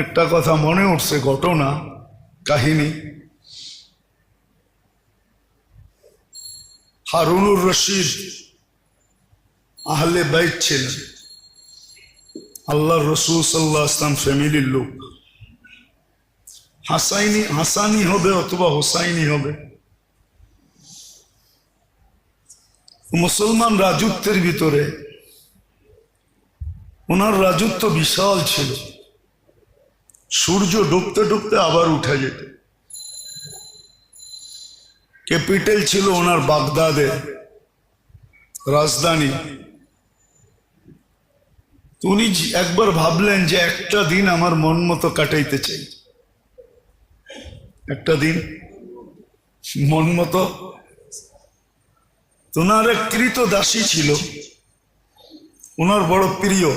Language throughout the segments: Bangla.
একটা কথা মনে উঠছে, ঘটনা কাহিনী। হারুনুর রশিদ আহলে বাইত ছিলেন, আল্লাহ রসুল সাল্লাল্লাহু আলাইহি ওয়াসাল্লাম ফ্যামিলির লোক। হাসানি হবে অথবা হোসাইনি হবে। মুসলমান রাজত্বের ভিতরে ওনার রাজত্ব বিশাল ছিল। সূর্য ডুবতে ডুবতে আবার উঠে যেত। ক্যাপিটাল ছিল ওনার বাগদাদে, রাজধানী। উনি একবার ভাবলেন যে একটা দিন আমার মন মতো কাটাইতে চাই, একটা দিন মন মতো। ওনার এক কৃত দাসী ছিল, ওনার বড় প্রিয়,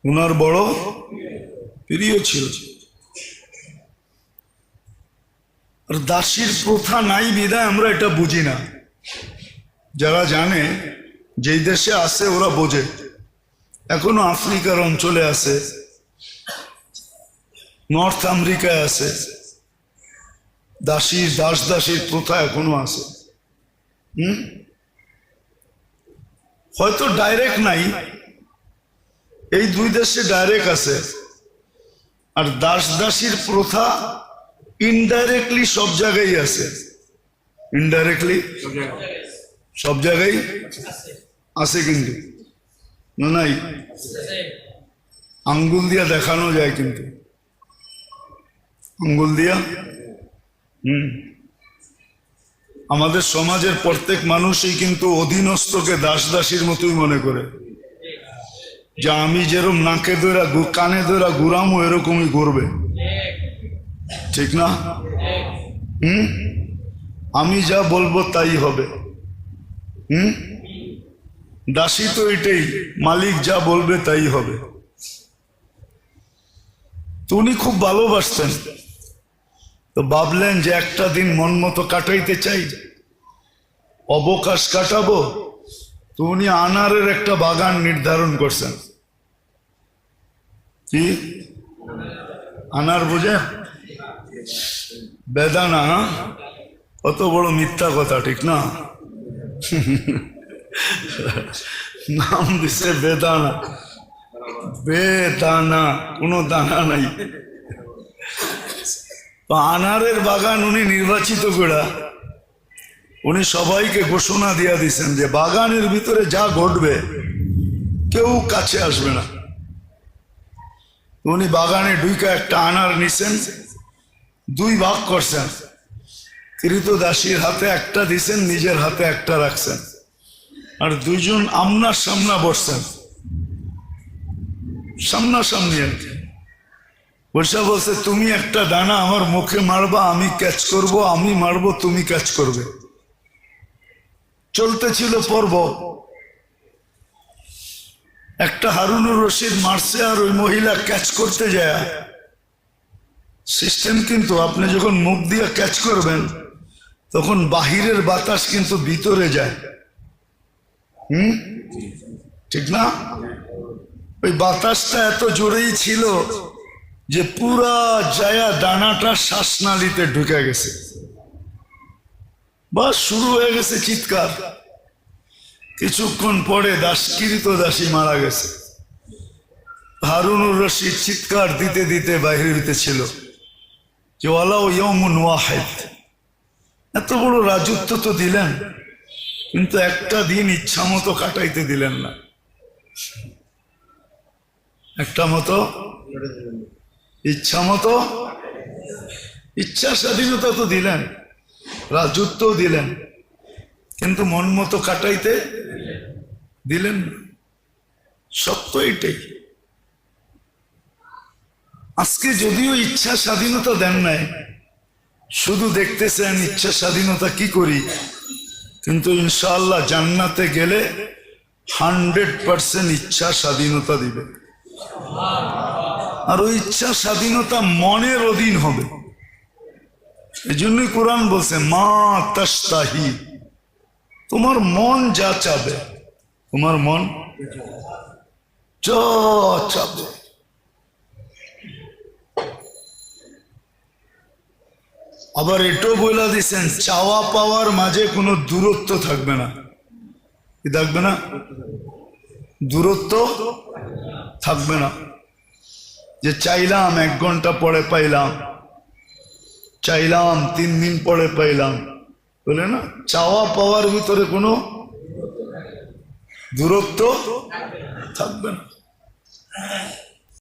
ওনার বড় প্রিয় ছিল। আর দাসীর প্রথা নাই বিধায় আমরা এটা বুঝি না। যারা জানে, যেই দেশে আছে ওরা বোঝে। এখনো আফ্রিকার অঞ্চলে আছে, নর্থ আমেরিকায় আছে, দাসীর প্রথা এখনো আছে। হয়তো ডাইরেক্ট নাই, এই দুই দেশে ডাইরেক্ট আছে। আর দাসীর প্রথা ইনডাইরেক্টলি সব জায়গায় আছে। ইনডাইরেক্টলি সব জায়গায় আছে, কিন্তু নাই আঙ্গুল দিয়া দেখানো যায়, কিন্তু আঙ্গুল দিয়া। আমাদের সমাজের প্রত্যেক মানুষই কিন্তু অধীনস্থকে দাসীর মতোই মনে করে, যে আমি যেরকম নাকে ধরা কানে ধরা ঘুরামো এরকমই করবে, ঠিক না? আমি যা বলবো তাই হবে। দাসী তো এটাই, মালিক যা বলবে তাই হবে। তো উনি খুব ভালোবাসতেন, তো ভাবলেন যে একটা দিন মন মতো কাটাইতে চাই, অবকাশ কাটাবো। তো উনি আনারের একটা বাগান নির্ধারণ করছেন। কি আনার বোঝে? বেদানা। কত বড় মিথ্যা কথা, ঠিক না? নাম দিছে বেদানা। বেদানা, কোনো দানা নাই। আনারের বাগান উনি নির্বাচিত করে উনি সবাইকে ঘোষণা দিয়ে দিচ্ছেন যে বাগানের ভিতরে যা ঘটবে কেউ কাছে আসবে না। উনি বাগানে ঢুকে একটা আনার নিছেন, দুই ভাগ করছেন। কৃত দাসীর হাতে একটা দিছেন, নিজের হাতে একটা রাখছেন, আর দুইজন আমনার সামনা বসছেন, সামনাসামনি আর কি। বৈশা বলছে, তুমি একটা দানা আমার মুখে মারবা, আমি ক্যাচ করব, আমি মারবো, তুমি ক্যাচ করবে। চলতেছিল পর্ব। একটা হারুনুর রশিদ মারছে, আর ওই মহিলা ক্যাচ করতে যায়। সিস্টেম কিন্তু, আপনি যখন মুখ দিয়ে ক্যাচ করবেন তখন বাহিরের বাতাস কিন্তু ভিতরে যায়। ঠিক না? ওই বাতাসটা এত জোরেই ছিল যে পুরা জায়া দানাটা শ্বাসনালীতে ঢুকে গেছে। বাস শুরু হয়ে গেছে চিৎকার। কিছুক্ষণ পরে কৃত দাসী মারা গেছে। হারুনুর রশিদ চিৎকার দিতে দিতে বাইরে হইতেছিল যে ওয়ালাউ ইয়াউমুন ওয়াহিদ, এত বড় রাজত্ব তো দিলেন, কিন্তু একটা দিন ইচ্ছা মতো কাটাইতে দিলেন না। একটা মতো ইচ্ছা স্বাধীনতা তো দিলেন, রাজত্ব দিলেন, কিন্তু মন মতো কাটাইতে দিলেন না। সত্য এটাই। আজকে যদিও ইচ্ছা স্বাধীনতা দেন নাই, শুধু দেখতেছেন ইচ্ছা স্বাধীনতা কি করি, কিন্তু ইনশাআল্লাহ জান্নাতে গেলে 100% ইচ্ছা স্বাধীনতা দিবে। আর ওই ইচ্ছা স্বাধীনতা মনের অধীন হবে। এই জন্যই কোরআন বলছে, মা তাশতাহি, তোমার মন যা চাবে, তোমার মন যা চাবে আবার এটাও বলে দিচ্ছেন চাওয়া পাওয়ার মাঝে কোনো দূরত্ব থাকবে না। কি থাকবে না? দূরত্ব থাকবে না। যে চাইলাম 1 ঘন্টা পরে পাইলাম, চাইলাম 3 দিন পরে পাইলাম, বলে না, চাওয়া পাওয়ার ভিতরে কোনো দূরত্ব থাকবে না।